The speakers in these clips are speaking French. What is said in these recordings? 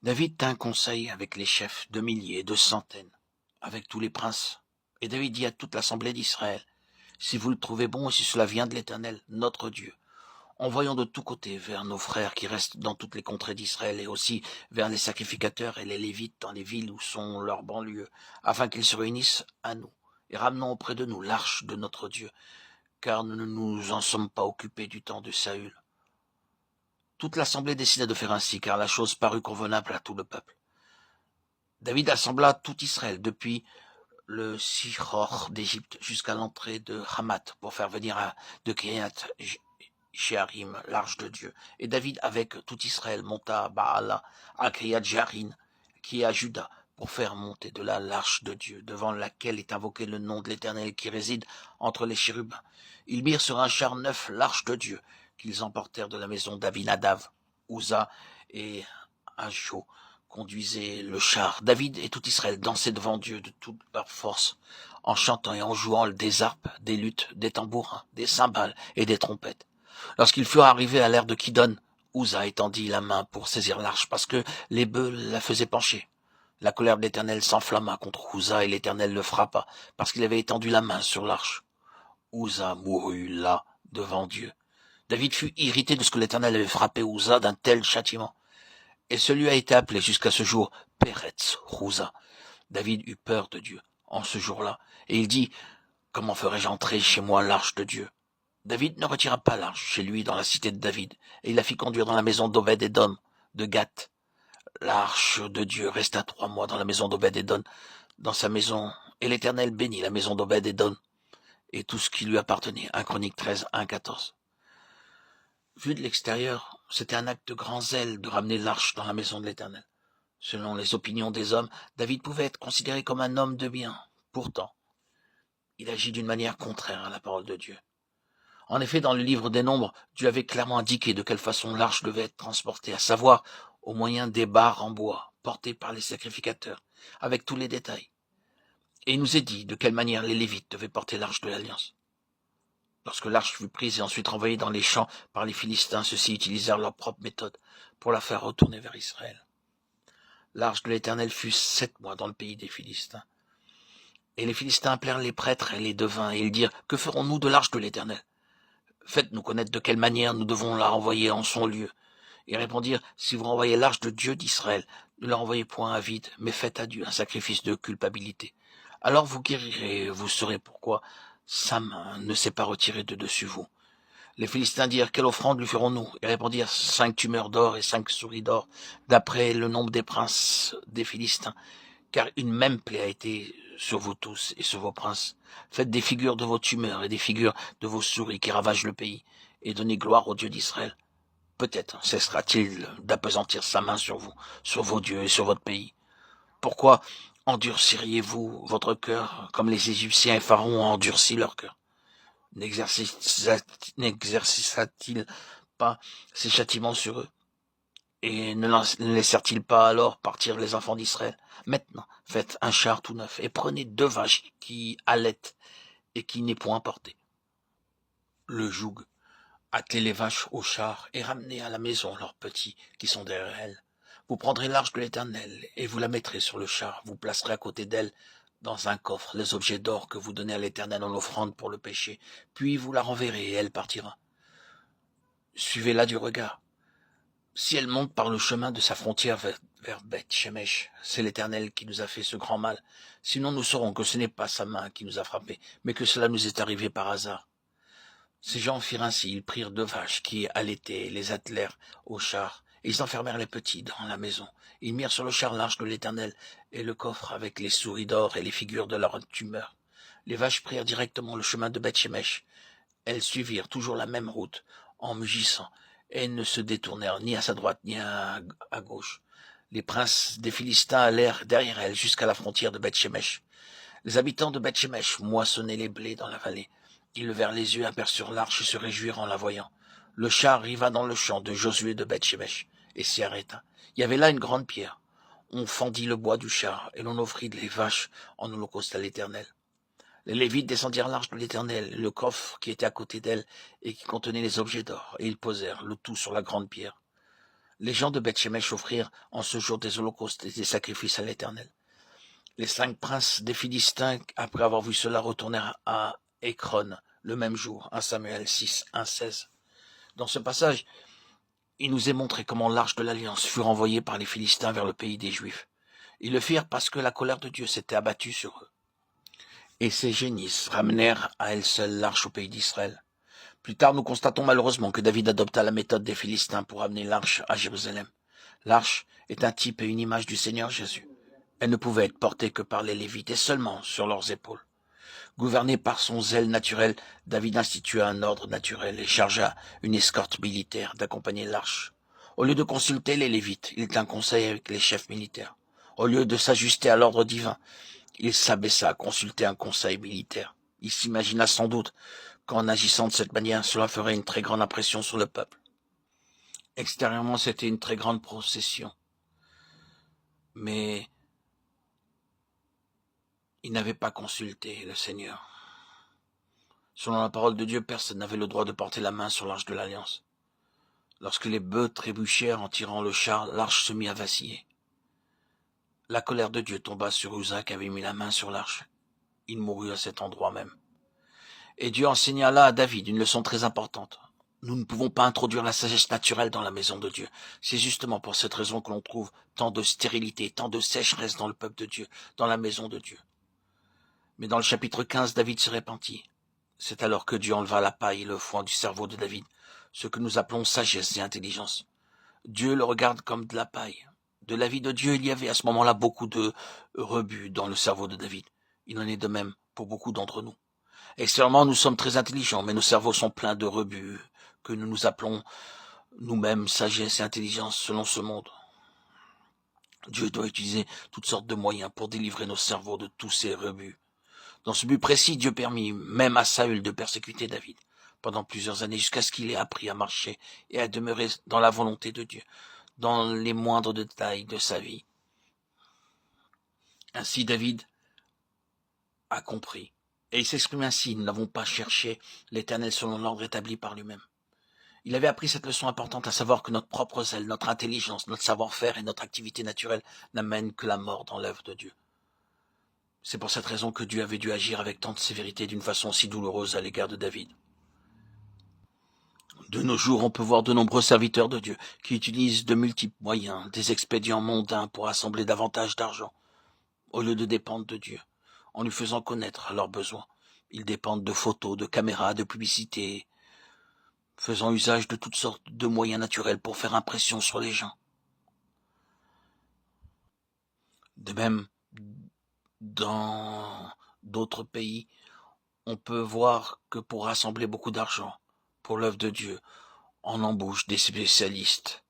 David tint conseil avec les chefs de milliers et de centaines, avec tous les princes. Et David dit à toute l'assemblée d'Israël, si vous le trouvez bon et si cela vient de l'Éternel, notre Dieu, envoyons de tous côtés vers nos frères qui restent dans toutes les contrées d'Israël et aussi vers les sacrificateurs et les Lévites dans les villes où sont leurs banlieues, afin qu'ils se réunissent à nous et ramenons auprès de nous l'arche de notre Dieu, car nous ne nous en sommes pas occupés du temps de Saül. Toute l'assemblée décida de faire ainsi, car la chose parut convenable à tout le peuple. David assembla tout Israël depuis le Sichor d'Égypte jusqu'à l'entrée de Hamath pour faire venir de Kiriat Jéarim l'arche de Dieu. Et David avec tout Israël monta à Baala, à Kiriat Jéarim, qui est à Juda, pour faire monter de là l'arche de Dieu, devant laquelle est invoqué le nom de l'Éternel qui réside entre les chérubins. Ils mirent sur un char neuf l'arche de Dieu, qu'ils emportèrent de la maison d'Abinadav. Uza et Ajo conduisaient le char. David et tout Israël dansaient devant Dieu de toute leur force, en chantant et en jouant des harpes, des luttes, des tambourins, des cymbales et des trompettes. Lorsqu'ils furent arrivés à l'aire de Kidon, Uza étendit la main pour saisir l'arche, parce que les bœufs la faisaient pencher. La colère de l'Éternel s'enflamma contre Uza, et l'Éternel le frappa, parce qu'il avait étendu la main sur l'arche. Uza mourut là, devant Dieu. David fut irrité de ce que l'Éternel avait frappé Uza d'un tel châtiment. Et celui a été appelé jusqu'à ce jour Peretz Rouza. David eut peur de Dieu en ce jour-là, et il dit, comment ferai-je entrer chez moi l'arche de Dieu? David ne retira pas l'arche chez lui dans la cité de David, et il la fit conduire dans la maison d'Obed-Édom, de Gath. L'arche de Dieu resta 3 mois dans la maison d'Obed-Édom, dans sa maison, et l'Éternel bénit la maison d'Obed-Édom, et tout ce qui lui appartenait. 1 Chroniques 13, 1-14. Vu de l'extérieur, c'était un acte de grand zèle de ramener l'arche dans la maison de l'Éternel. Selon les opinions des hommes, David pouvait être considéré comme un homme de bien. Pourtant, il agit d'une manière contraire à la parole de Dieu. En effet, dans le livre des Nombres, Dieu avait clairement indiqué de quelle façon l'arche devait être transportée, à savoir au moyen des barres en bois, portées par les sacrificateurs, avec tous les détails. Et il nous est dit de quelle manière les Lévites devaient porter l'arche de l'Alliance. Lorsque l'arche fut prise et ensuite renvoyée dans les champs par les Philistins, ceux-ci utilisèrent leur propre méthode pour la faire retourner vers Israël. L'arche de l'Éternel fut 7 mois dans le pays des Philistins. Et les Philistins appelèrent les prêtres et les devins, et ils dirent, que ferons-nous de l'arche de l'Éternel? Faites-nous connaître de quelle manière nous devons la renvoyer en son lieu. Ils répondirent, si vous renvoyez l'arche de Dieu d'Israël, ne la renvoyez point à vide, mais faites à Dieu un sacrifice de culpabilité. Alors vous guérirez, et vous saurez pourquoi sa main ne s'est pas retirée de dessus vous. Les Philistins dirent, quelle offrande lui ferons-nous? Ils répondirent, 5 tumeurs d'or et 5 souris d'or, d'après le nombre des princes des Philistins, car une même plaie a été sur vous tous et sur vos princes. Faites des figures de vos tumeurs et des figures de vos souris qui ravagent le pays, et donnez gloire au Dieu d'Israël. Peut-être cessera-t-il d'appesantir sa main sur vous, sur vos dieux et sur votre pays. Pourquoi endurciriez-vous votre cœur comme les Égyptiens et Pharaon ont endurci leur cœur? N'exerça-t-il pas ces châtiments sur eux? Et ne laissèrent-ils pas alors partir les enfants d'Israël? Maintenant, faites un char tout neuf, et prenez 2 vaches qui allaitent et qui n'est point portées. Le joug, attelez les vaches au char, et ramenez à la maison leurs petits qui sont derrière elles. Vous prendrez l'arche de l'Éternel, et vous la mettrez sur le char. Vous placerez à côté d'elle, dans un coffre, les objets d'or que vous donnez à l'Éternel en offrande pour le péché. Puis vous la renverrez, et elle partira. Suivez-la du regard. Si elle monte par le chemin de sa frontière vers Beth-Shemesh, c'est l'Éternel qui nous a fait ce grand mal. Sinon nous saurons que ce n'est pas sa main qui nous a frappés, mais que cela nous est arrivé par hasard. Ces gens firent ainsi, ils prirent 2 vaches qui allaitaient, les attelèrent au char, et ils enfermèrent les petits dans la maison. Ils mirent sur le char l'arche de l'Éternel et le coffre avec les souris d'or et les figures de leur tumeur. Les vaches prirent directement le chemin de Beth-Shemesh. Elles suivirent toujours la même route, en mugissant, et ne se détournèrent ni à sa droite ni à gauche. Les princes des Philistins allèrent derrière elles jusqu'à la frontière de Beth-Shemesh. Les habitants de Beth-Shemesh moissonnaient les blés dans la vallée. Ils levèrent les yeux, aperçurent l'arche et se réjouirent en la voyant. Le char arriva dans le champ de Josué de Beth-Shemesh et s'y arrêta. Il y avait là une grande pierre. On fendit le bois du char et l'on offrit les vaches en holocauste à l'Éternel. Les Lévites descendirent l'arche de l'Éternel, le coffre qui était à côté d'elle et qui contenait les objets d'or, et ils posèrent le tout sur la grande pierre. Les gens de Beth-Shemesh offrirent en ce jour des holocaustes et des sacrifices à l'Éternel. Les 5 princes des Philistins, après avoir vu cela, retournèrent à Écron le même jour. 1 Samuel 6, 1, 16. Dans ce passage, il nous est montré comment l'arche de l'Alliance fut renvoyée par les Philistins vers le pays des Juifs. Ils le firent parce que la colère de Dieu s'était abattue sur eux. Et ces génisses ramenèrent à elles seules l'arche au pays d'Israël. Plus tard, nous constatons malheureusement que David adopta la méthode des Philistins pour amener l'arche à Jérusalem. L'arche est un type et une image du Seigneur Jésus. Elle ne pouvait être portée que par les Lévites et seulement sur leurs épaules. Gouverné par son zèle naturel, David institua un ordre naturel et chargea une escorte militaire d'accompagner l'arche. Au lieu de consulter les Lévites, il tint conseil avec les chefs militaires. Au lieu de s'ajuster à l'ordre divin, il s'abaissa à consulter un conseil militaire. Il s'imagina sans doute qu'en agissant de cette manière, cela ferait une très grande impression sur le peuple. Extérieurement, c'était une très grande procession. Mais il n'avait pas consulté le Seigneur. Selon la parole de Dieu, personne n'avait le droit de porter la main sur l'arche de l'Alliance. Lorsque les bœufs trébuchèrent en tirant le char, l'arche se mit à vaciller. La colère de Dieu tomba sur Uza qui avait mis la main sur l'arche. Il mourut à cet endroit même. Et Dieu enseigna là à David une leçon très importante. Nous ne pouvons pas introduire la sagesse naturelle dans la maison de Dieu. C'est justement pour cette raison que l'on trouve tant de stérilité, tant de sécheresse dans le peuple de Dieu, dans la maison de Dieu. Mais dans le chapitre 15, David se repentit. C'est alors que Dieu enleva la paille et le foin du cerveau de David, ce que nous appelons sagesse et intelligence. Dieu le regarde comme de la paille. De la vie de Dieu, il y avait à ce moment-là beaucoup de rebut dans le cerveau de David. Il en est de même pour beaucoup d'entre nous. Extérieurement, nous sommes très intelligents, mais nos cerveaux sont pleins de rebuts, que nous nous appelons nous-mêmes sagesse et intelligence selon ce monde. Dieu doit utiliser toutes sortes de moyens pour délivrer nos cerveaux de tous ces rebuts. Dans ce but précis, Dieu permit même à Saül de persécuter David pendant plusieurs années jusqu'à ce qu'il ait appris à marcher et à demeurer dans la volonté de Dieu, dans les moindres détails de sa vie. Ainsi David a compris. Et il s'exprime ainsi: nous n'avons pas cherché l'Éternel selon l'ordre établi par lui-même. Il avait appris cette leçon importante, à savoir que notre propre zèle, notre intelligence, notre savoir-faire et notre activité naturelle n'amènent que la mort dans l'œuvre de Dieu. C'est pour cette raison que Dieu avait dû agir avec tant de sévérité d'une façon si douloureuse à l'égard de David. De nos jours, on peut voir de nombreux serviteurs de Dieu qui utilisent de multiples moyens, des expédients mondains pour assembler davantage d'argent, au lieu de dépendre de Dieu, en lui faisant connaître leurs besoins. Ils dépendent de photos, de caméras, de publicités, faisant usage de toutes sortes de moyens naturels pour faire impression sur les gens. De même, dans d'autres pays, on peut voir que pour rassembler beaucoup d'argent pour l'œuvre de Dieu, on embauche des spécialistes,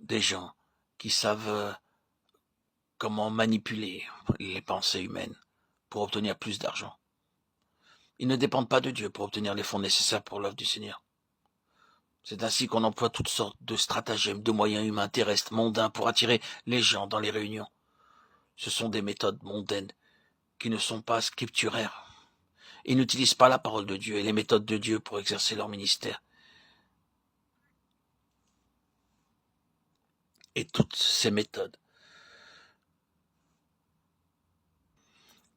des gens qui savent comment manipuler les pensées humaines pour obtenir plus d'argent. Ils ne dépendent pas de Dieu pour obtenir les fonds nécessaires pour l'œuvre du Seigneur. C'est ainsi qu'on emploie toutes sortes de stratagèmes, de moyens humains, terrestres, mondains pour attirer les gens dans les réunions. Ce sont des méthodes mondaines qui ne sont pas scripturaires. Ils n'utilisent pas la parole de Dieu et les méthodes de Dieu pour exercer leur ministère. Et toutes ces méthodes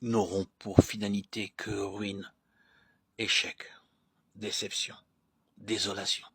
n'auront pour finalité que ruine, échec, déception, désolation.